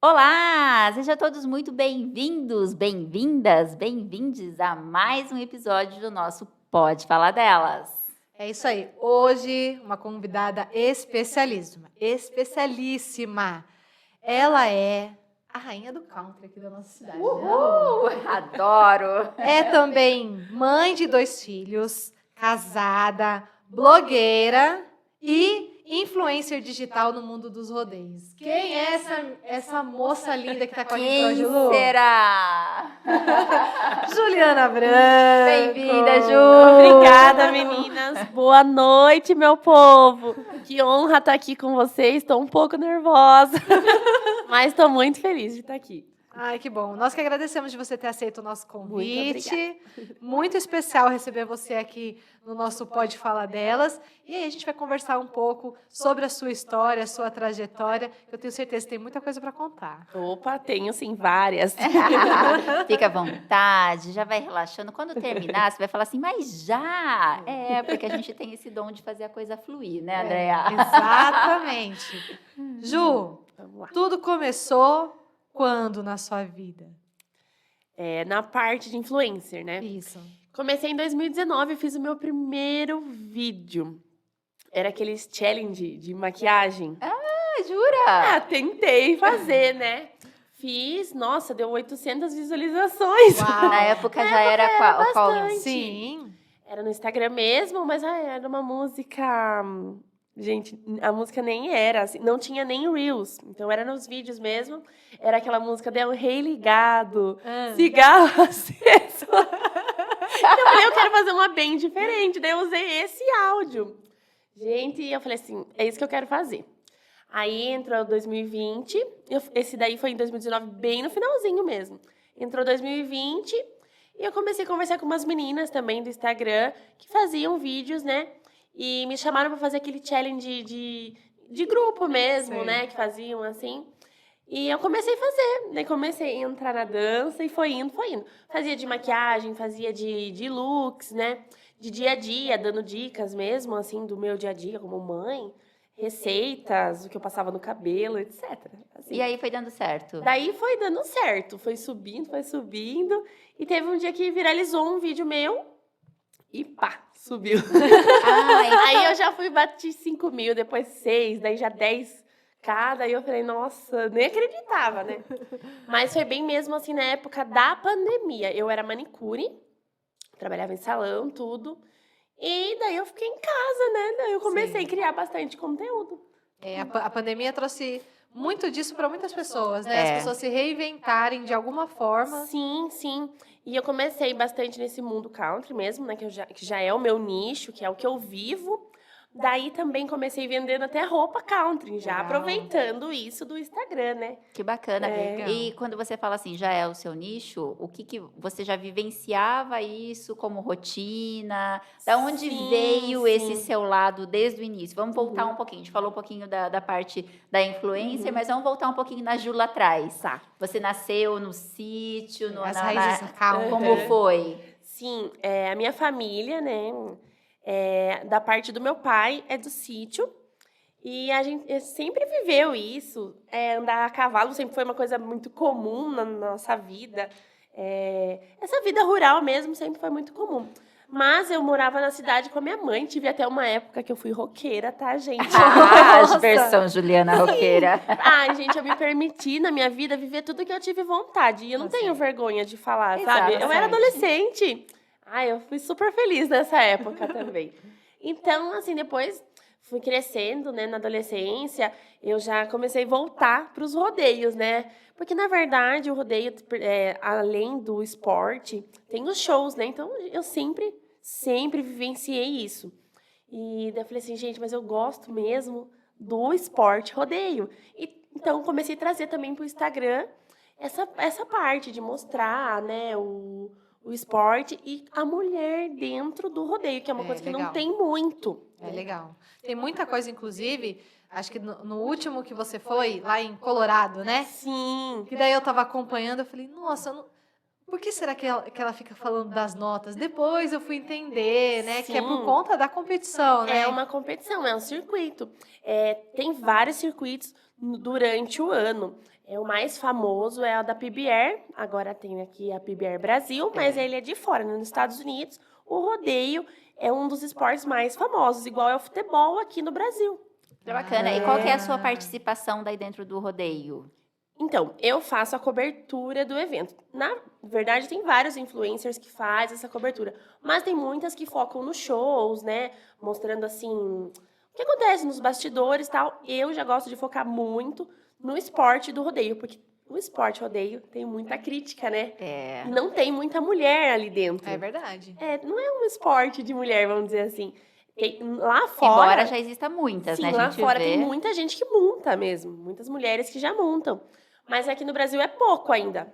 Olá! Sejam todos muito bem-vindos, bem-vindas, bem-vindes a mais um episódio do nosso Pode Falar Delas. É isso aí. Hoje, uma convidada especialíssima. Ela é a rainha do country aqui da nossa cidade. Uhul! Adoro! É também mãe de 2 filhos, casada, blogueira e influencer digital no mundo dos rodeios. Quem é essa moça linda que está com a gente hoje, Lu? Quem será? Juliana Branco. Bem-vinda, Ju! Obrigada, meninas. Boa noite, meu povo. Que honra estar aqui com vocês. Estou um pouco nervosa, mas estou muito feliz de estar aqui. Ai, que bom. Nós que agradecemos de você ter aceito o nosso convite. Muito Muito especial receber você aqui no nosso Pode Falar Delas. E aí a gente vai conversar um pouco sobre a sua história, a sua trajetória. Eu tenho certeza que tem muita coisa para contar. Opa, tenho sim várias. Fica à vontade, já vai relaxando. Quando terminar, você vai falar assim, mas já! É, porque a gente tem esse dom de fazer a coisa fluir, né, Andréa? Exatamente. Ju, Vamos lá. tudo começou quando na sua vida? Na parte de influencer, né? Isso. Comecei em 2019, fiz o meu primeiro vídeo. Era aqueles challenge de maquiagem. Ah, jura? Tentei fazer, né? Fiz, nossa, deu 800 visualizações. Uau. Na época já era qual? bastante. Sim. Era no Instagram mesmo, mas era uma música... Gente, a música nem era, assim, não tinha nem Reels. Então, era nos vídeos mesmo. Era aquela música Del Rey ligado, cigarro aceso. Então, eu falei, eu quero fazer uma bem diferente. Daí, eu usei esse áudio. Gente, eu falei assim, é isso que eu quero fazer. Aí, entrou 2020. Esse daí foi em 2019, bem no finalzinho mesmo. Entrou 2020 e eu comecei a conversar com umas meninas também do Instagram que faziam vídeos, né? E me chamaram para fazer aquele challenge de grupo mesmo, né? Que faziam assim. E eu comecei a fazer. Daí comecei a entrar na dança e foi indo, foi indo. Fazia de maquiagem, fazia de looks, né? De dia a dia, dando dicas mesmo, assim, do meu dia a dia como mãe. Receitas, o que eu passava no cabelo, etc. Assim. E aí foi dando certo? Daí foi dando certo. Foi subindo, foi subindo. E teve um dia que viralizou um vídeo meu. E pá, subiu. Aí eu já fui, bati 5 mil, depois 6, daí já 10k. Daí eu falei, nossa, nem acreditava, né? Mas foi bem mesmo assim na época da pandemia. Eu era manicure, trabalhava em salão, tudo. E daí eu fiquei em casa, né? Daí eu comecei a criar bastante conteúdo. A pandemia trouxe muito disso para muitas pessoas, né? As É. pessoas se reinventarem de alguma forma. Sim, sim. E eu comecei bastante nesse mundo country mesmo, né? Que já é o meu nicho, que é o que eu vivo. Daí também comecei vendendo até roupa country, já Legal. aproveitando isso do Instagram, né? Que bacana. Legal. E quando você fala assim, já é o seu nicho, o que você já vivenciava isso como rotina? Da onde Sim, veio sim. esse seu lado desde o início? Vamos voltar um pouquinho. A gente falou um pouquinho da parte da influencer, mas vamos voltar um pouquinho na Ju lá atrás. Tá. Você nasceu no sítio, As raízes country. como foi? Sim, a minha família, né? Da parte do meu pai, é do sítio. E a gente sempre viveu isso. Andar a cavalo sempre foi uma coisa muito comum na nossa vida. Essa vida rural mesmo sempre foi muito comum. Mas eu morava na cidade com a minha mãe. Tive até uma época que eu fui roqueira, tá, gente? Ah, Nossa! versão Juliana Roqueira. Ai, gente, eu me permiti na minha vida viver tudo que eu tive vontade. E eu não tenho vergonha de falar, sabe? Eu era Exatamente. adolescente. Ai, eu fui super feliz nessa época também. Então, assim, depois fui crescendo, né, na adolescência, eu já comecei a voltar para os rodeios, né? Porque, na verdade, o rodeio, além do esporte, tem os shows, né? Então, eu sempre vivenciei isso. E daí eu falei assim, gente, mas eu gosto mesmo do esporte rodeio. Então, comecei a trazer também para o Instagram essa parte de mostrar, né, o esporte e a mulher dentro do rodeio, que é uma coisa que legal. não tem muito. É legal. Tem muita coisa, inclusive, acho que no último que você foi, lá em Colorado, né? Sim. Que daí eu tava acompanhando, eu falei, nossa, Por que será que ela fica falando das notas? Depois eu fui entender, né? Que é por Sim. conta da competição, né? É uma competição, é um circuito. Tem vários circuitos durante o ano. O mais famoso é a da PBR, agora tem aqui a PBR Brasil, mas ele é de fora, né? Nos Estados Unidos. O rodeio é um dos esportes mais famosos, igual é o futebol aqui no Brasil. Que bacana. E qual que é a sua participação daí dentro do rodeio? Então, eu faço a cobertura do evento. Na verdade, tem vários influencers que fazem essa cobertura, mas tem muitas que focam nos shows, né? Mostrando, assim, o que acontece nos bastidores e tal. Eu já gosto de focar muito no esporte do rodeio, porque o esporte rodeio tem muita crítica, né? É. Não tem muita mulher ali dentro. É verdade. Não é um esporte de mulher, vamos dizer assim. Lá fora... Embora já exista muitas, Sim, né? A lá gente fora vê. tem muita gente que monta mesmo. Muitas mulheres que já montam. Mas aqui no Brasil é pouco ainda.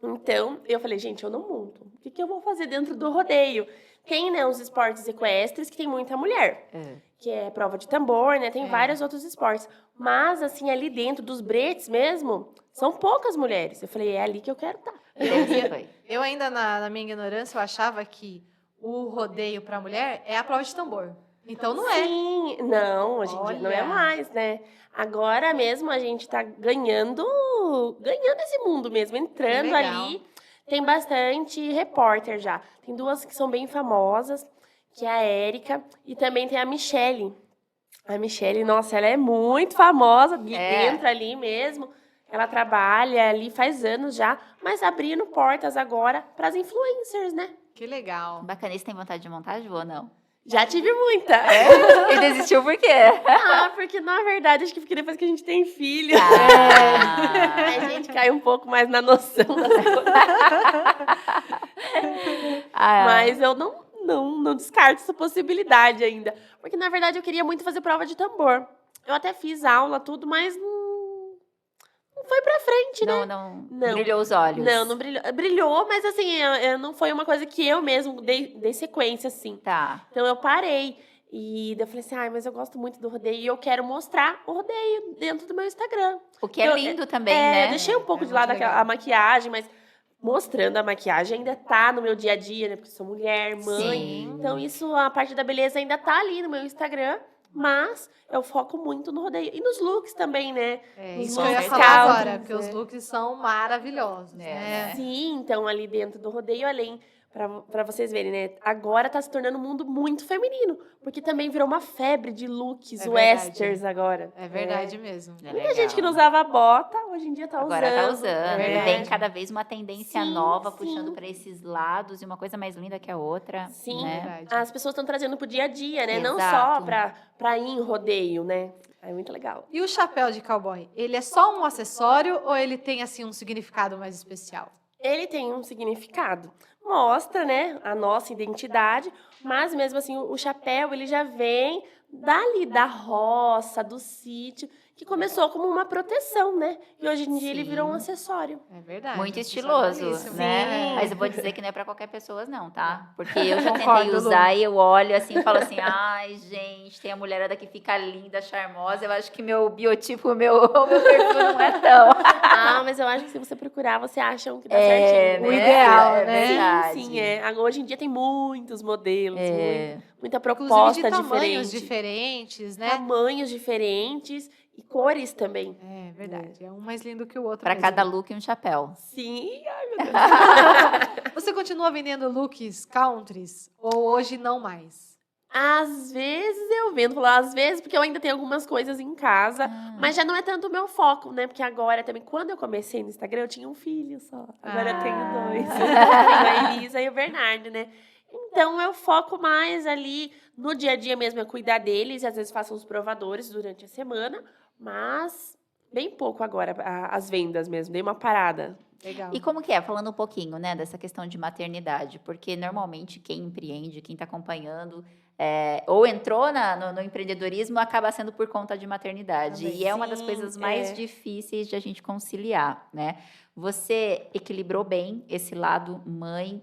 Então, eu falei, gente, eu não monto. O que eu vou fazer dentro do rodeio? Tem, né, os esportes equestres que tem muita mulher. Que é prova de tambor, né? Tem vários outros esportes. Mas, assim, ali dentro dos bretes mesmo, são poucas mulheres. Eu falei, é ali que eu quero estar. Eu ainda, na minha ignorância, eu achava que o rodeio para mulher é a prova de tambor. Então não é. Sim, não, hoje em dia não é Olha. mais, né? Agora mesmo a gente tá ganhando esse mundo mesmo, entrando legal. ali. Tem bastante repórter já. Tem duas que são bem famosas, que é a Érica e também tem a Michele. A Michele, nossa, ela é muito famosa dentro ali mesmo. Ela trabalha ali faz anos já, mas abrindo portas agora para as influencers, né? Que legal. Bacana. E você tem vontade de montar, Ju, ou não? Já tive muita. E desistiu por quê? Porque na verdade, acho que porque depois que a gente tem filho, a gente cai um pouco mais na noção das coisas. Mas eu não descarto essa possibilidade ainda. Porque na verdade eu queria muito fazer prova de tambor. Eu até fiz aula, tudo, mas não foi pra frente, né? Não Não. brilhou os olhos. Não brilhou. Brilhou, mas assim, não foi uma coisa que eu mesmo dei sequência, assim. Tá. Então eu parei. E daí eu falei assim, mas eu gosto muito do rodeio e eu quero mostrar o rodeio dentro do meu Instagram. O que é lindo também, né? Eu deixei um pouco de muito lado legal. a maquiagem, mas mostrando a maquiagem ainda tá no meu dia a dia, né? Porque eu sou mulher, mãe. Sim. Então isso, a parte da beleza ainda tá ali no meu Instagram. Mas eu foco muito no rodeio. E nos looks também, né? Nos Isso que eu ia looks falar country, agora, porque os looks são maravilhosos, né? Sim, então ali dentro do rodeio, além, pra vocês verem, né? Agora tá se tornando um mundo muito feminino, porque também virou uma febre de looks É verdade. westerns agora. É verdade mesmo. É Muita legal. gente que não usava bota, hoje em dia tá Agora usando. tá usando. É E verdade. vem cada vez uma tendência Sim, nova, sim. puxando para esses lados, e uma coisa mais linda que a outra. Sim, Né? Verdade. as pessoas estão trazendo pro dia a dia, né? Não só Exato. pra ir em rodeio, né? É muito legal. E o chapéu de cowboy, ele é só um acessório ou ele tem, assim, um significado mais especial? Ele tem um significado. Mostra, né, a nossa identidade, mas mesmo assim, o chapéu, ele já vem dali da roça, do sítio, que começou como uma proteção, né? E hoje em dia ele virou um acessório. É verdade. Muito isso é estiloso, belíssimo. né? Sim. Mas eu vou dizer que não é pra qualquer pessoa, não, tá? Porque eu já Concordo, tentei usar e eu olho assim e falo assim, ai, gente, tem a mulherada que fica linda, charmosa, eu acho que meu biotipo, o meu perfil não é tão. Mas eu acho que se você procurar, você acha um que dá É, certinho. O ideal, é né? verdade. Sim, Hoje em dia tem muitos modelos, muita Inclusive proposta de tamanhos diferente. diferentes, né? Tamanhos diferentes e cores também. É verdade. É um mais lindo que o outro. Pra mesmo. cada look um chapéu. Sim, ai meu Deus. Você continua vendendo looks countries ou hoje não mais? Às vezes eu vendo, falar às vezes, porque eu ainda tenho algumas coisas em casa, mas já não é tanto o meu foco, né? Porque agora também, quando eu comecei no Instagram, eu tinha um filho só. Agora eu tenho dois. Eu tenho a Elisa e o Bernardo, né? Então eu foco mais ali no dia a dia mesmo, é cuidar deles, e às vezes faço uns provadores durante a semana, mas bem pouco agora as vendas mesmo, dei uma parada. Legal. E como que é? Falando um pouquinho, né, dessa questão de maternidade, porque normalmente quem empreende, quem está acompanhando, ou entrou no empreendedorismo, acaba sendo por conta de maternidade. Também. E é uma das Sim, coisas mais difíceis de a gente conciliar, né? Você equilibrou bem esse lado mãe,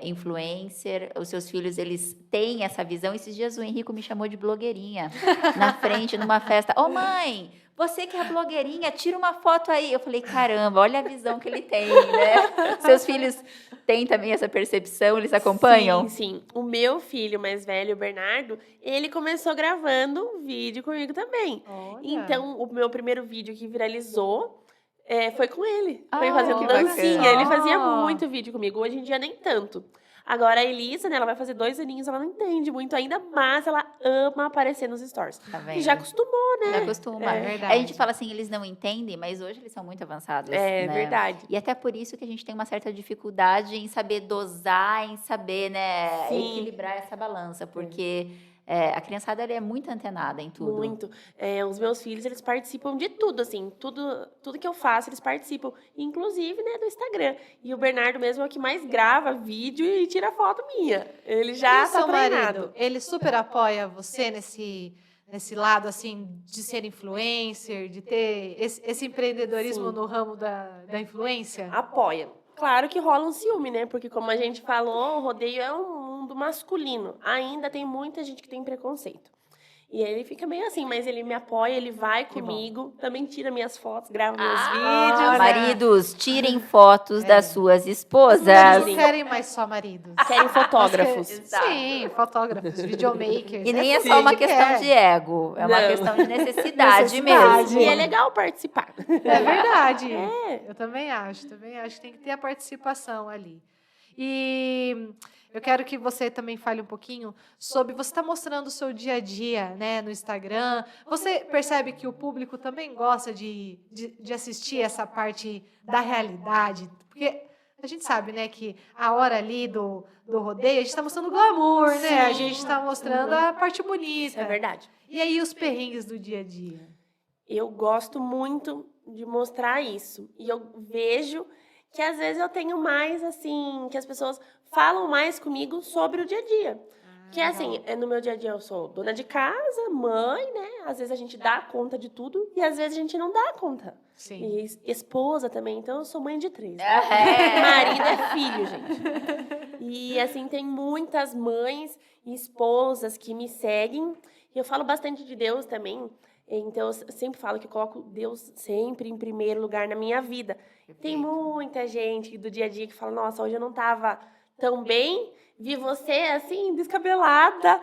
influencer, os seus filhos, eles têm essa visão. Esses dias o Henrico me chamou de blogueirinha na frente, numa festa. Ô, mãe, você que é blogueirinha, tira uma foto aí. Eu falei, caramba, olha a visão que ele tem, né? Seus filhos têm também essa percepção, eles acompanham? Sim, sim. O meu filho mais velho, o Bernardo, ele começou gravando um vídeo comigo também. Olha. Então, o meu primeiro vídeo que viralizou foi com ele. Foi Ah, fazendo que dancinha. bacana. Ele fazia muito vídeo comigo. Hoje em dia, nem tanto. Agora, a Elisa, né, ela vai fazer 2 aninhos, ela não entende muito ainda, mas ela ama aparecer nos stories. Tá vendo? E já acostumou, né? Já acostuma. É verdade. A gente fala assim, eles não entendem, mas hoje eles são muito avançados. É né? verdade. E até por isso que a gente tem uma certa dificuldade em saber dosar, em saber, né, Sim. equilibrar essa balança, porque a criançada ela é muito antenada em tudo. Muito. Os meus filhos, eles participam de tudo, assim. Tudo que eu faço, eles participam. Inclusive, né, do Instagram. E o Bernardo mesmo é o que mais grava vídeo e tira foto minha. Ele já E o tá seu treinado. marido, ele super apoia você nesse lado, assim, de ser influencer, de ter esse empreendedorismo Sim. no ramo da influência? Apoia. Claro que rola um ciúme, né? Porque como a gente falou, o rodeio é um mundo masculino. Ainda tem muita gente que tem preconceito. E ele fica meio assim, mas ele me apoia, ele vai Que bom. comigo, também tira minhas fotos, grava meus Ah, vídeos. maridos, tirem fotos das suas Eles esposas. não querem mais só maridos. Querem fotógrafos. Exato. Sim, fotógrafos, videomakers. E nem é tudo só uma que questão quer. de ego, é uma Não. questão de necessidade Necessidade. mesmo. E é legal participar. É verdade. É. Eu também acho que tem que ter a participação ali. E eu quero que você também fale um pouquinho sobre, você está mostrando o seu dia a dia, né, no Instagram. Você percebe que o público também gosta de assistir essa parte da realidade? Porque a gente sabe, né, que a hora ali do rodeio, a gente está mostrando glamour, né? A gente está mostrando a parte Isso bonita. é verdade. E aí os perrengues do dia a dia? Eu gosto muito de mostrar isso. E eu vejo que às vezes eu tenho mais, assim, que as pessoas falam mais comigo sobre o dia a dia. Que assim, no meu dia a dia eu sou dona de casa, mãe, né? Às vezes a gente dá conta de tudo e às vezes a gente não dá conta. Sim. E esposa também, então eu sou mãe de 3. Né? É. Marido é filho, gente. E assim, tem muitas mães e esposas que me seguem. E eu falo bastante de Deus também. Então, eu sempre falo que eu coloco Deus sempre em primeiro lugar na minha vida. Tem muita gente do dia a dia que fala, nossa, hoje eu não estava tão bem, vi você assim, descabelada.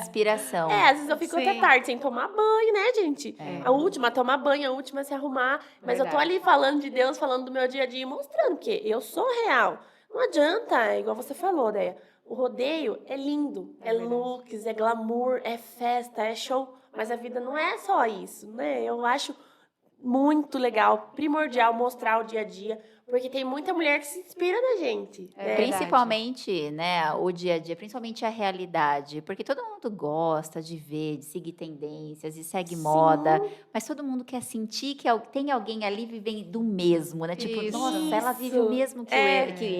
Inspiração. Às vezes eu fico até Sim. tarde sem tomar banho, né, gente? É. A última a tomar banho, a última a se arrumar. Mas eu tô Verdade. ali falando de Deus, falando do meu dia a dia, e mostrando que eu sou real. Não adianta, é igual você falou, Deia. O rodeio é lindo, é verdade. looks, é glamour, é festa, é show. Mas a vida não é só isso, né? Eu acho muito legal, primordial mostrar o dia a dia, porque tem muita mulher que se inspira na gente. É né? verdade. Principalmente, né, o dia a dia, principalmente a realidade, porque todo mundo gosta de ver, de seguir tendências e segue Sim. moda, mas todo mundo quer sentir que tem alguém ali vivendo do mesmo, né? Tipo, Isso. nossa, ela vive o mesmo que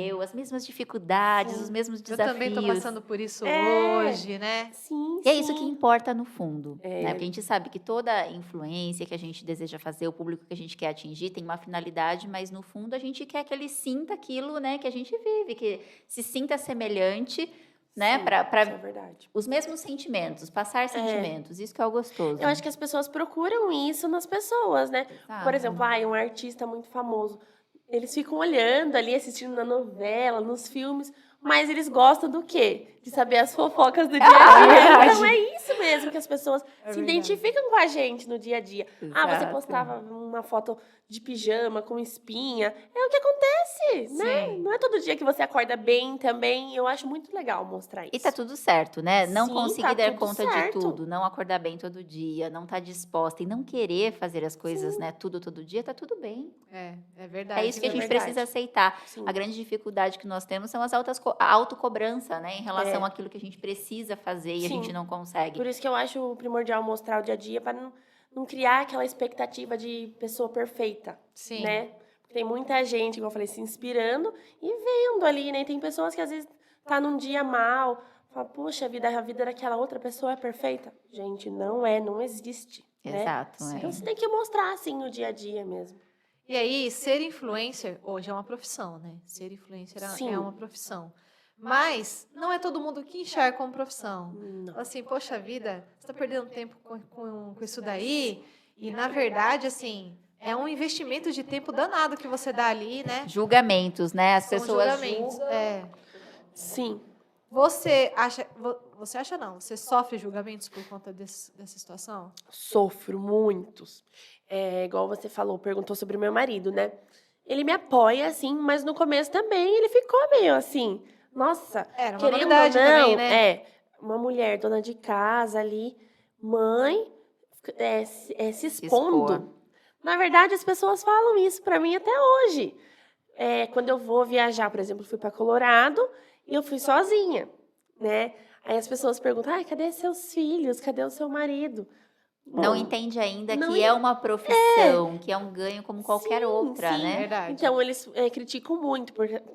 eu, as mesmas dificuldades, os mesmos Eu desafios. também estou passando por isso É. hoje, né? Sim, E é isso que sim. importa no fundo, É. né? Porque a gente sabe que toda influência que a gente deseja fazer, o público que a gente quer atingir, tem uma finalidade, mas no fundo a gente quer que ele sinta aquilo, né, que a gente vive, que se sinta semelhante, né, Sim, para isso é verdade. os mesmos sentimentos, passar sentimentos, isso que é o gostoso. Eu acho que as pessoas procuram isso nas pessoas, né? Exato. Por exemplo, um artista muito famoso. Eles ficam olhando ali, assistindo na novela, nos filmes, mas eles gostam do quê? De saber as fofocas do dia a dia. verdade. Então é isso mesmo que as pessoas se verdade. identificam com a gente no dia a dia. Ah, você Exato. postava uma foto de pijama com espinha. É o que acontece, né? Sim. Não é todo dia que você acorda bem também. Eu acho muito legal mostrar isso. E tá tudo certo, né? Não Sim, conseguir tá dar tudo conta de certo. tudo, não acordar bem todo dia, não estar disposta e não querer fazer as coisas, né, tudo todo dia, tá tudo bem. É verdade. É isso que a é gente verdade. precisa aceitar. Sim. A grande dificuldade que nós temos são a autocobrança, né? Em relação É. àquilo que a gente precisa fazer e a Sim. gente não consegue. Por isso que eu acho primordial mostrar o dia a dia para não criar aquela expectativa de pessoa perfeita, Sim. né? Porque tem muita gente, como eu falei, se inspirando e vendo ali, né? Tem pessoas que às vezes tá num dia mal, fala, poxa, a vida daquela outra pessoa é perfeita. Gente, não existe, né? Exato. Então É. você tem que mostrar, assim, o dia a dia mesmo. E aí, ser influencer hoje é uma profissão, né? Ser influencer Sim. é uma profissão. Mas não é todo mundo que enxerga como profissão. Não. Fala assim, poxa vida, você está perdendo tempo com isso daí. E, na verdade, assim, é um investimento de tempo danado que você dá ali, né? Julgamentos, né? As São pessoas julgamentos. julgam. Sim. Você acha não, você sofre julgamentos por conta dessa situação? Sofro muitos. Igual você falou, perguntou sobre o meu marido, né? Ele me apoia, assim, mas no começo também ele ficou meio assim. Nossa, Era uma querendo ou novidade não, também, né? uma mulher dona de casa ali, mãe, se expondo. Expor. Na verdade, as pessoas falam isso pra mim até hoje. Quando eu vou viajar, por exemplo, fui para Colorado e eu fui sozinha, né? Aí as pessoas perguntam, ai, cadê seus filhos? Cadê o seu marido? Não Bom, entende ainda não que é uma profissão, que é um ganho como qualquer sim, outra, sim. né? Verdade. Então, eles criticam muito,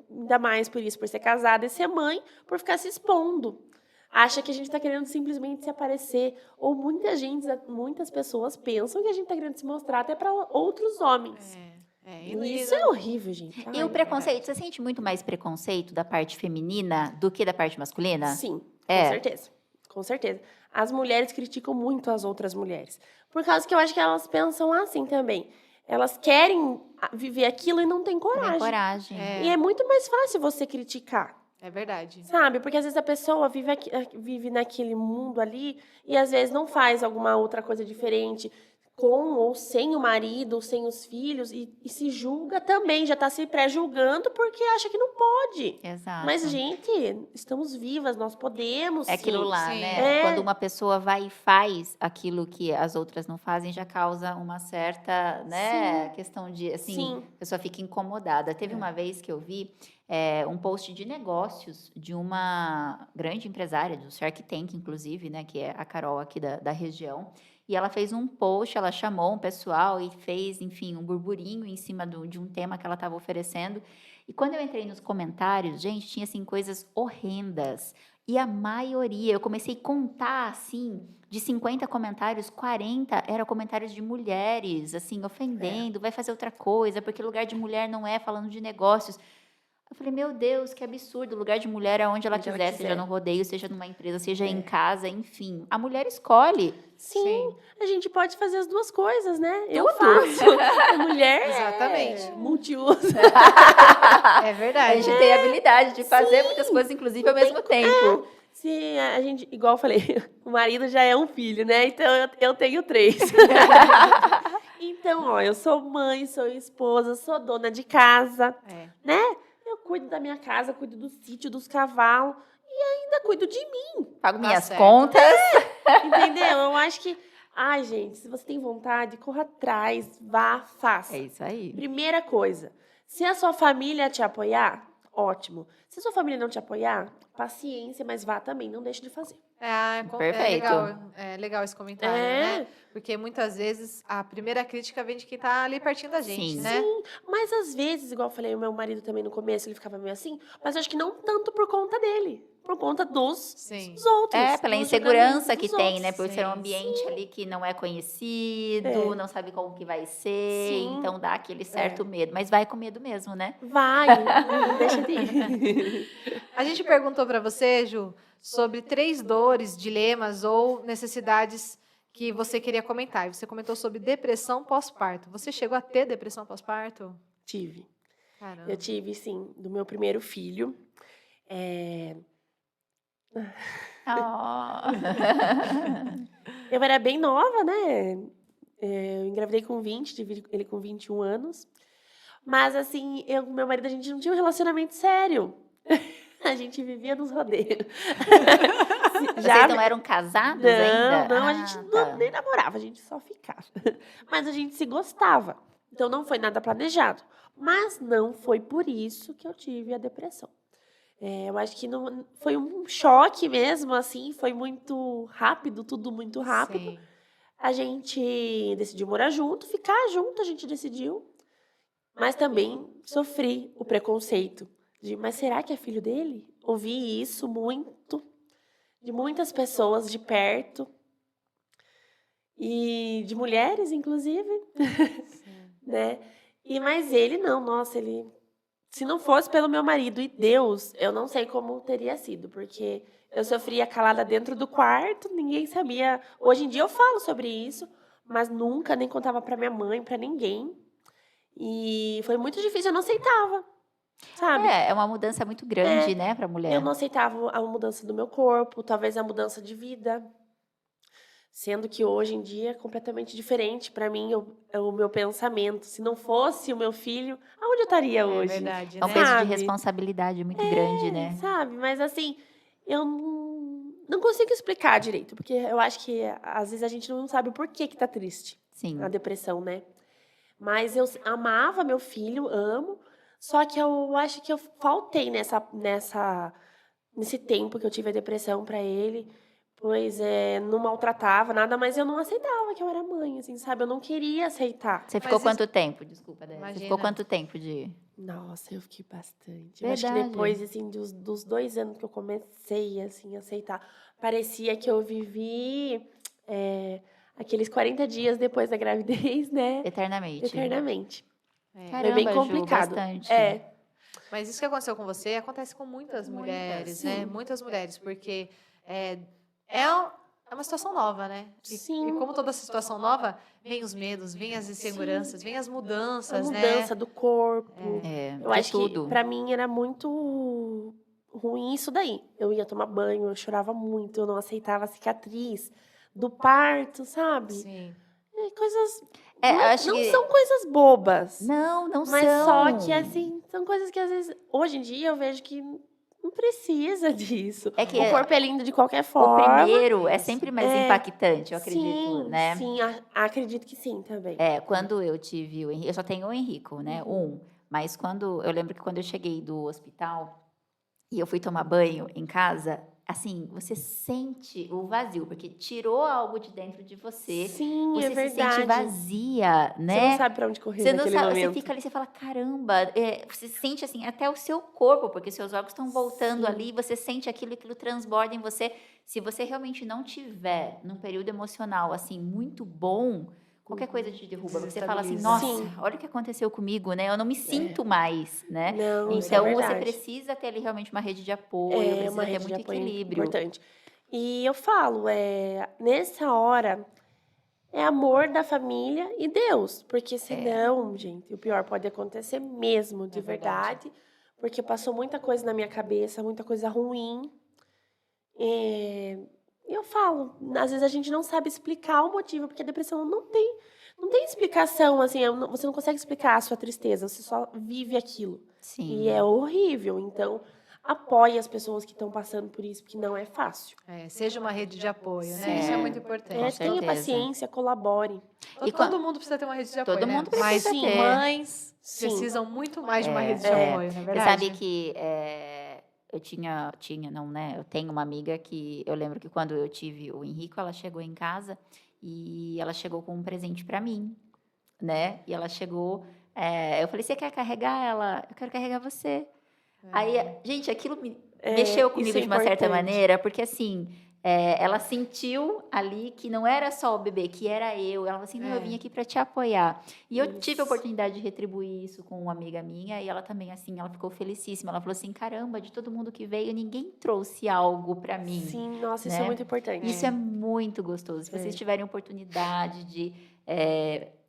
ainda mais por isso, por ser casada e ser mãe, por ficar se expondo. Acha que a gente está querendo simplesmente se aparecer. Ou muitas pessoas pensam que a gente está querendo se mostrar até para outros homens. E isso é horrível, gente. E o preconceito, você sente muito mais preconceito da parte feminina do que da parte masculina? Sim, É. com certeza. Com certeza. As mulheres criticam muito as outras mulheres. Por causa que eu acho que elas pensam assim também. Elas querem viver aquilo e não têm Tem coragem. coragem. E é muito mais fácil você criticar, É verdade. sabe? Porque às vezes a pessoa vive naquele mundo ali e às vezes não faz alguma outra coisa diferente, com ou sem o marido, ou sem os filhos, e se julga também, já está se pré-julgando porque acha que não pode. Exato. Mas, gente, estamos vivas, nós podemos, É aquilo sim. lá, Sim. né? Quando uma pessoa vai e faz aquilo que as outras não fazem, já causa uma certa, né, questão de, assim, Sim. a pessoa fica incomodada. Teve uma vez que eu vi um post de negócios de uma grande empresária, do Shark Tank, inclusive, né, que é a Carol aqui da região. E ela fez um post, ela chamou um pessoal e fez, enfim, um burburinho em cima de um tema que ela estava oferecendo. E quando eu entrei nos comentários, gente, tinha, assim, coisas horrendas. E a maioria, eu comecei a contar, assim, de 50 comentários, 40 eram comentários de mulheres, assim, ofendendo, vai fazer outra coisa, porque lugar de mulher não é falando de negócios. Eu falei, meu Deus, que absurdo, o lugar de mulher é onde ela Onde ela quiser, quiser. seja no rodeio, seja numa empresa, seja em casa, enfim. A mulher escolhe. Sim, a gente pode fazer as duas coisas, né? Eu Tudo. faço. A mulher Exatamente. multiuso. É A verdade. gente tem a habilidade de fazer muitas coisas, inclusive, ao mesmo tempo. Se a gente, igual eu falei, o marido já é um filho, né? Então eu tenho 3. Então, ó, eu sou mãe, sou esposa, sou dona de casa, né? Eu cuido da minha casa, cuido do sítio, dos cavalos e ainda cuido de mim, Pago minhas certo. contas. entendeu? Eu acho que, ai, gente, se você tem vontade, corra atrás, vá, faça. É isso aí. Primeira coisa, se a sua família te apoiar, ótimo. Se a sua família não te apoiar, paciência, mas vá também, não deixe de fazer. Perfeito. É legal esse comentário, É. né? Porque muitas vezes a primeira crítica vem de quem tá ali pertinho da gente, Sim. né? Mas às vezes, igual eu falei, o meu marido também no começo, ele ficava meio assim, mas eu acho que não tanto por conta dele, por conta dos Sim. outros. É, pela dos insegurança julgamentos que dos tem, outros. né? Por ser um Sim, ambiente ali que não é conhecido, É. não sabe como que vai ser, Sim. então dá aquele certo medo. Mas vai com medo mesmo, né? Vai, não deixa de ir. A gente perguntou para você, Ju, sobre 3 dores, dilemas ou necessidades que você queria comentar. E você comentou sobre depressão pós-parto. Você chegou a ter depressão pós-parto? Tive. Caramba. Eu tive, sim, do meu primeiro filho. Oh. Eu era bem nova, né? Eu engravidei com 20, tive ele com 21 anos. Mas, assim, eu com meu marido, a gente não tinha um relacionamento sério. A gente vivia nos rodeios. Vocês não eram casados ainda? Não, a gente tá. nem namorava, a gente só ficava. Mas a gente se gostava. Então, não foi nada planejado. Mas não foi por isso que eu tive a depressão. Eu acho que não, foi um choque mesmo, assim, foi muito rápido, tudo muito rápido. Sim. A gente decidiu morar junto, ficar junto, a gente decidiu. Mas também sofri o preconceito mas será que é filho dele? Ouvi isso muito, de muitas pessoas de perto. E de mulheres, inclusive, né? Mas ele não, nossa, ele... Se não fosse pelo meu marido e Deus, eu não sei como teria sido, porque eu sofria calada dentro do quarto, ninguém sabia. Hoje em dia eu falo sobre isso, mas nunca nem contava pra minha mãe, pra ninguém. E foi muito difícil, eu não aceitava, sabe? É uma mudança muito grande, né, pra Eu mulher. não aceitava a mudança do meu corpo, talvez a mudança de vida. Sendo que hoje em dia é completamente diferente para mim o meu pensamento. Se não fosse o meu filho, aonde eu estaria hoje? verdade, É um né? peso de Sabe? responsabilidade muito grande, né? Sabe? Mas assim, eu não consigo explicar direito, porque eu acho que às vezes a gente não sabe o porquê que tá triste. Sim. A depressão, né? Mas eu amava meu filho, amo, só que eu acho que eu faltei nesse tempo que eu tive a depressão para ele, pois não maltratava nada, mas eu não aceitava que eu era mãe, assim, sabe? Eu não queria aceitar. Você ficou Mas quanto tempo? Desculpa, Débora. Você Imagina. ficou quanto tempo de... Nossa, eu fiquei bastante. Eu acho que Verdade. depois, assim, dos 2 anos que eu comecei, assim, a aceitar, parecia que eu vivi aqueles 40 dias depois da gravidez, né? Eternamente. Eternamente. Caramba, Foi bem Ju, complicado. bastante. Mas isso que aconteceu com você acontece com muitas mulheres, né? Muitas mulheres, porque é uma situação nova, né? Sim. E como toda situação nova, vem os medos, vem as inseguranças, vem as A mudanças, mudança né? do corpo. Eu de acho tudo. que pra mim era muito ruim isso daí. Eu ia tomar banho, eu chorava muito, eu não aceitava a cicatriz do parto, sabe? Sim. Coisas Eu não, acho não que... são coisas bobas, Não mas são. só que assim, são coisas que às vezes hoje em dia eu vejo que não precisa disso. É que O corpo é lindo de qualquer o forma. primeiro é sempre mais impactante, eu acredito, sim, né? Sim, acredito que sim também. Quando eu tive o Henrique, eu só tenho o Henrico, né? Mas eu lembro que quando eu cheguei do hospital e eu fui tomar banho em casa, assim, você sente o vazio, porque tirou algo de dentro de você. Sim, Você é se verdade. sente vazia, né? Você não sabe pra onde correr Você não naquele sabe, momento. você fica ali, você fala, caramba, você sente assim, até o seu corpo, porque seus órgãos estão voltando Sim. ali, você sente aquilo transborda em você. Se você realmente não tiver num período emocional, assim, muito bom, qualquer coisa te derruba. Você fala assim, Desestabiliza. nossa, Sim. olha o que aconteceu comigo, né? Eu não me sinto mais, né? Não, isso é Então, você verdade. precisa ter ali realmente uma rede de apoio, É precisa uma ter rede de muito apoio equilíbrio. importante. E eu falo, nessa hora, é amor da família e Deus. Porque senão, gente, o pior pode acontecer mesmo, de verdade. Porque passou muita coisa na minha cabeça, muita coisa ruim. E eu falo, às vezes a gente não sabe explicar o motivo, porque a depressão não tem explicação, assim, você não consegue explicar a sua tristeza, você só vive aquilo. Sim. E é horrível, então apoie as pessoas que estão passando por isso, porque não é fácil. Seja uma rede de apoio, né? Isso é muito importante. Com Tenha certeza. paciência, colabore. E Todo mundo precisa ter uma rede de apoio, Todo né? mundo precisa Mas ter. mães Sim. precisam muito mais de uma rede de apoio, não é Você verdade? sabe que eu não, né? Eu tenho uma amiga que eu lembro que quando eu tive o Henrico, ela chegou em casa e ela chegou com um presente para mim, né? E ela chegou, eu falei, você quer carregar ela? Eu quero carregar você. Aí, gente, aquilo mexeu comigo isso é de uma certa importante. maneira, porque assim, ela sentiu ali que não era só o bebê, que era eu. Ela falou assim, não, eu vim aqui para te apoiar. E eu tive a oportunidade de retribuir isso com uma amiga minha, e ela também, assim, ela ficou felicíssima. Ela falou assim, caramba, de todo mundo que veio, ninguém trouxe algo para mim. Sim, nossa, isso né? é muito importante. Isso é muito gostoso. Se vocês tiverem oportunidade de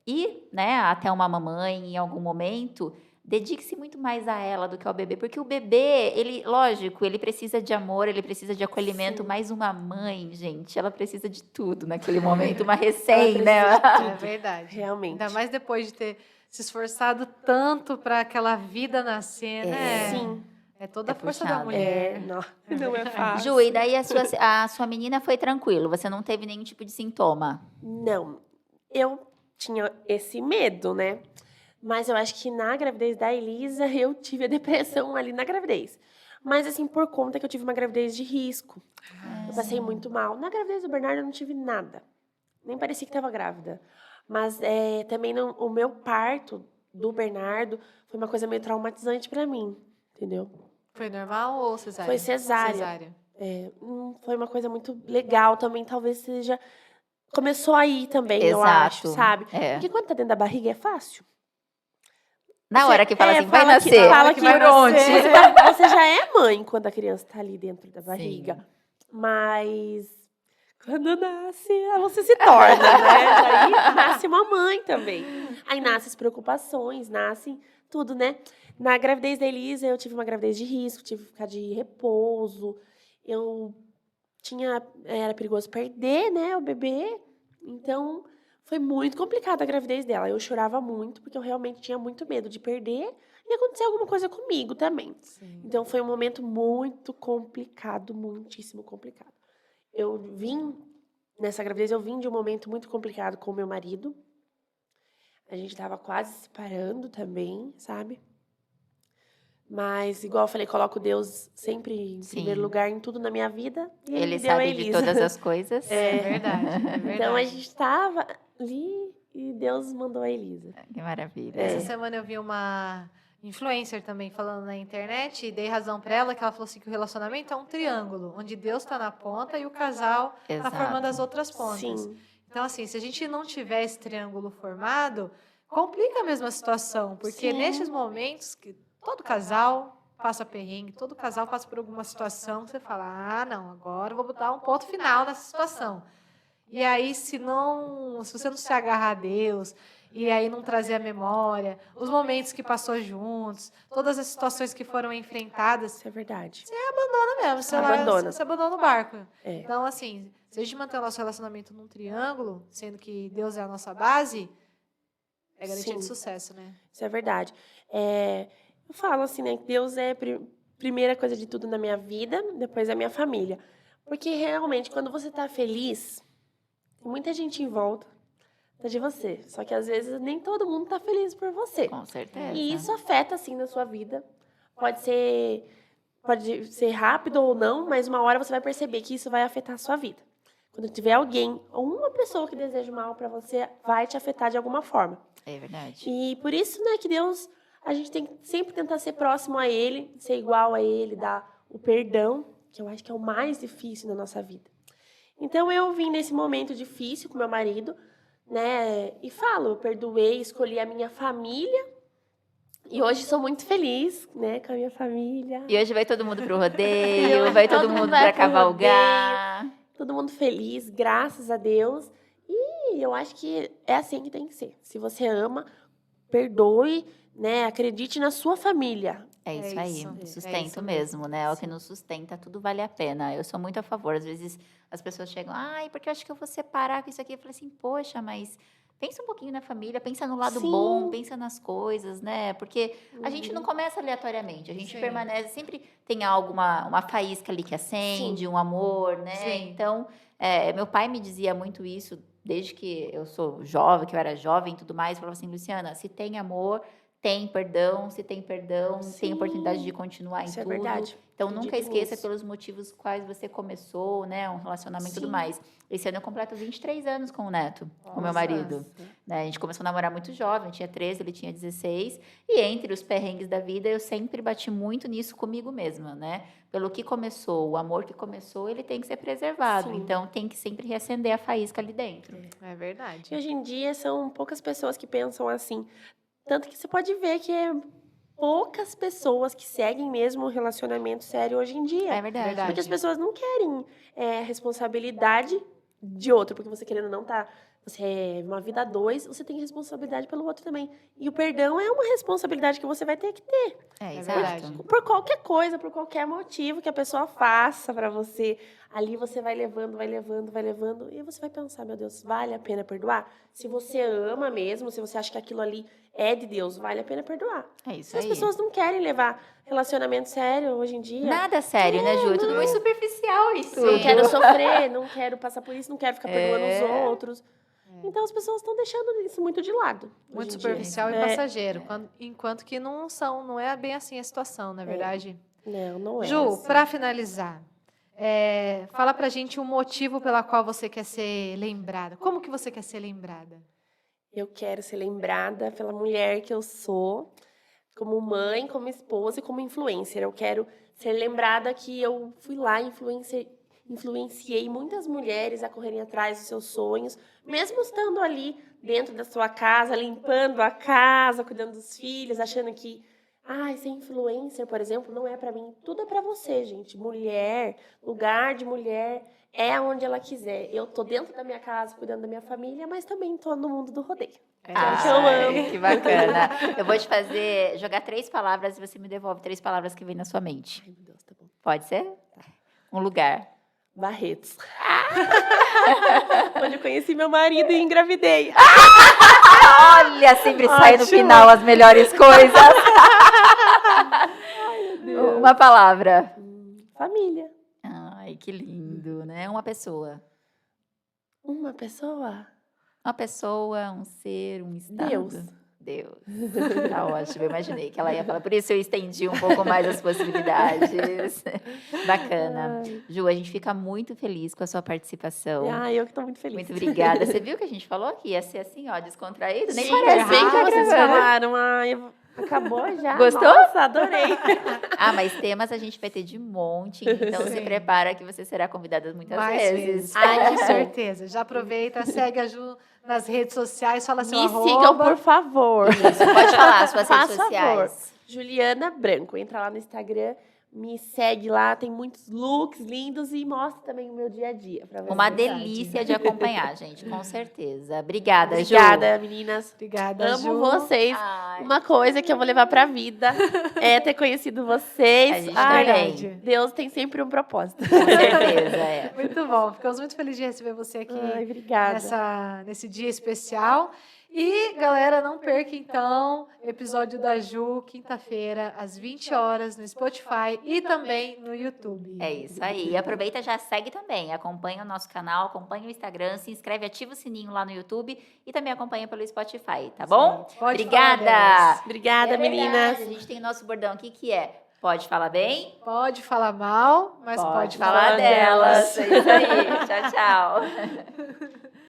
ir, né, até uma mamãe em algum momento, dedique-se muito mais a ela do que ao bebê, porque o bebê, lógico, ele precisa de amor, ele precisa de acolhimento, mas uma mãe, gente, ela precisa de tudo naquele momento, uma recém, né? É verdade. Realmente. Ainda mais depois de ter se esforçado tanto para aquela vida nascer, né? Sim. É toda a força da puxado. mulher. Não é fácil. Ju, e daí a sua menina foi tranquilo, você não teve nenhum tipo de sintoma? Não, eu tinha esse medo, né? Mas eu acho que na gravidez da Elisa, eu tive a depressão ali na gravidez. Mas, assim, por conta que eu tive uma gravidez de risco. Eu passei muito mal. Na gravidez do Bernardo, eu não tive nada. Nem parecia que estava grávida. Mas também o meu parto do Bernardo foi uma coisa meio traumatizante para mim, entendeu? Foi normal ou cesárea? Foi cesárea. Foi uma coisa muito legal também, talvez seja... Começou aí também, eu Exato. acho, sabe? Porque quando tá dentro da barriga é fácil. Na hora que fala assim, vai fala que- nascer. fala que que vai por onde? nascer. Você já é mãe quando a criança tá ali dentro da barriga. Sim. Mas quando nasce, você se torna, né? Aí nasce uma mãe também. Aí nascem as preocupações, nascem tudo, né? Na gravidez da Elisa, eu tive uma gravidez de risco, tive que ficar de repouso. Era perigoso perder, né, o bebê. Então, foi muito complicada a gravidez dela. Eu chorava muito, porque eu realmente tinha muito medo de perder e acontecer alguma coisa comigo também. Sim. Então, foi um momento muito complicado, muitíssimo complicado. Nessa gravidez, eu vim de um momento muito complicado com o meu marido. A gente estava quase se separando também, sabe? Mas, igual eu falei, coloco Deus sempre em Sim. primeiro lugar em tudo na minha vida. E ele Ele me deu a sabe de Elisa. todas as coisas. É verdade, é verdade. Então, a gente estava ali e Deus mandou a Elisa. Que maravilha. Essa semana eu vi uma influencer também falando na internet e dei razão pra ela, que ela falou assim que o relacionamento é um triângulo, onde Deus tá na ponta e o casal tá Exato. formando as outras pontas. Sim, Então, assim, se a gente não tiver esse triângulo formado, complica a mesma situação, porque Sim. nesses momentos que todo casal passa perrengue, todo casal passa por alguma situação que você fala, ah, não, agora eu vou botar um ponto final nessa situação. E aí, se você não se agarrar a Deus, e aí não trazer a memória, os momentos que passou juntos, todas as situações que foram enfrentadas, isso é verdade. você Abandona. você abandona o barco. É. Então, assim, se a gente manter o nosso relacionamento num triângulo, sendo que Deus é a nossa base, é garantia de Sim. sucesso, né? Isso é verdade. Eu falo assim, né? Que Deus é a primeira coisa de tudo na minha vida, depois a minha família. Porque realmente, quando você tá feliz, tem muita gente em volta de você. Só que às vezes nem todo mundo tá feliz por você. Com certeza. E isso afeta, assim, na sua vida. Pode ser rápido ou não, mas uma hora você vai perceber que isso vai afetar a sua vida. Quando tiver alguém ou uma pessoa que deseja mal para você, vai te afetar de alguma forma. É verdade. E por isso, né, que Deus, a gente tem que sempre tentar ser próximo a Ele, ser igual a Ele, dar o perdão, que eu acho que é o mais difícil na nossa vida. Então, eu vim nesse momento difícil com meu marido, né, e eu perdoei, escolhi a minha família, e hoje sou muito feliz, né, com a minha família. E hoje vai todo mundo pro rodeio, vai todo mundo vai pra pro cavalgar. Todo mundo feliz, graças a Deus. E eu acho que é assim que tem que ser. Se você ama, perdoe, né? Acredite na sua família. É isso É aí, isso, é sustento isso mesmo, mesmo. né? O que nos sustenta, tudo vale a pena. Eu sou muito a favor. Às vezes as pessoas chegam, ai, porque eu acho que eu vou separar com isso aqui. Eu falei assim, poxa, mas pensa um pouquinho na família, pensa no lado Sim. bom, pensa nas coisas, né? Porque a gente não começa aleatoriamente, a gente Sim. permanece, sempre tem uma faísca ali que acende, um amor, né? Sim. Então, meu pai me dizia muito isso desde que eu sou jovem, que eu era jovem e tudo mais. Falava assim, Luciana, se tem amor, tem perdão, se tem perdão, tem Sim. oportunidade de continuar Isso em é tudo. verdade. Então, nunca Acredito esqueça nisso. pelos motivos quais você começou, né? Um relacionamento e tudo Sim. mais. Esse ano eu completo 23 anos com o Neto, com o meu Nossa. marido. Né? A gente começou a namorar muito jovem, eu tinha 13, ele tinha 16. E entre os perrengues da vida, eu sempre bati muito nisso comigo mesma, né? Pelo que começou, o amor que começou, ele tem que ser preservado. Sim. Então, tem que sempre reacender a faísca ali dentro. É verdade. E hoje em dia são poucas pessoas que pensam assim. Tanto que você pode ver que é poucas pessoas que seguem mesmo um relacionamento sério hoje em dia. É verdade. Verdade. Porque as pessoas não querem responsabilidade de outro, porque você querendo ou não tá. Você é uma vida a dois, você tem responsabilidade pelo outro também. E o perdão é uma responsabilidade que você vai ter que ter. É, É exato. verdade. Por qualquer coisa, por qualquer motivo que a pessoa faça pra você. Ali você vai levando, vai levando, vai levando. E você vai pensar, meu Deus, vale a pena perdoar? Se você ama mesmo, se você acha que aquilo ali é de Deus, vale a pena perdoar. É isso Se as aí. pessoas não querem levar relacionamento sério hoje em dia. Nada sério, né, Ju? É tudo muito superficial isso. Não quero sofrer, não quero passar por isso, não quero ficar perdoando É. os outros. Então as pessoas estão deixando isso muito de lado. Muito hoje em dia. superficial e É. passageiro. Enquanto que não é bem assim a situação, não é verdade? Não é. Ju, assim. para finalizar, fala pra gente um motivo pela qual você quer ser lembrada. Como que você quer ser lembrada? Eu quero ser lembrada pela mulher que eu sou, como mãe, como esposa e como influencer. Eu quero ser lembrada que eu fui lá, influenciei muitas mulheres a correrem atrás dos seus sonhos, mesmo estando ali dentro da sua casa, limpando a casa, cuidando dos filhos, achando que ser influencer, por exemplo, não é para mim. Tudo é para você, gente. Mulher, lugar de mulher é onde ela quiser. Eu tô dentro da minha casa, cuidando da minha família, mas também tô no mundo do rodeio. Que eu amo. Que bacana. Eu vou te jogar 3 palavras e você me devolve 3 palavras que vem na sua mente. Ai, meu Deus, tá bom. Pode ser? Um lugar. Barretos. Onde eu conheci meu marido e engravidei. Olha, sempre sai no final as melhores coisas. Uma palavra. Família. Ai, que lindo, né? Uma pessoa. Uma pessoa. Uma pessoa, um ser, um estado. Deus. Tá ótimo, eu imaginei que ela ia falar. Por isso eu estendi um pouco mais as possibilidades. Bacana. Ju, a gente fica muito feliz com a sua participação. Eu que tô muito feliz. Muito obrigada. Você viu que a gente falou que ia ser assim, ó, descontraído? Nem Sim, parece bem que tá vocês gravando. falaram. Acabou já. Gostou? Nossa, adorei. Mas temas a gente vai ter de monte, então se Sim. prepara que você será convidada muitas Mais vezes. vezes. Ai, com certeza. Já aproveita, segue a Ju nas redes sociais, fala seu Me arroba. sigam, por favor. Isso, pode falar suas redes Faz favor. sociais. Juliana Branco. Entra lá no Instagram, me segue lá. Tem muitos looks lindos e mostra também o meu dia a dia pra vocês. Uma delícia de acompanhar, gente, com certeza. Obrigada, Ju. Obrigada, meninas. Obrigada, Amo Ju. vocês. Ai, Uma coisa que eu vou levar pra vida é ter conhecido vocês. a gente Ai, também. Deus tem sempre um propósito. Com certeza, é. Muito bom. Ficamos muito felizes de receber você aqui Ai, obrigada. nesse dia especial. E, galera, não perca, então, o episódio da Ju, quinta-feira, às 20 horas, no Spotify e também no YouTube. É isso aí. E aproveita, já segue também. Acompanha o nosso canal, acompanha o Instagram, se inscreve, ativa o sininho lá no YouTube e também acompanha pelo Spotify, tá bom? Pode falar Obrigada. delas. Obrigada, É verdade, meninas. a gente tem o nosso bordão aqui que é: pode falar bem? Pode falar mal, mas pode falar falar delas. delas. É isso aí. Tchau, tchau.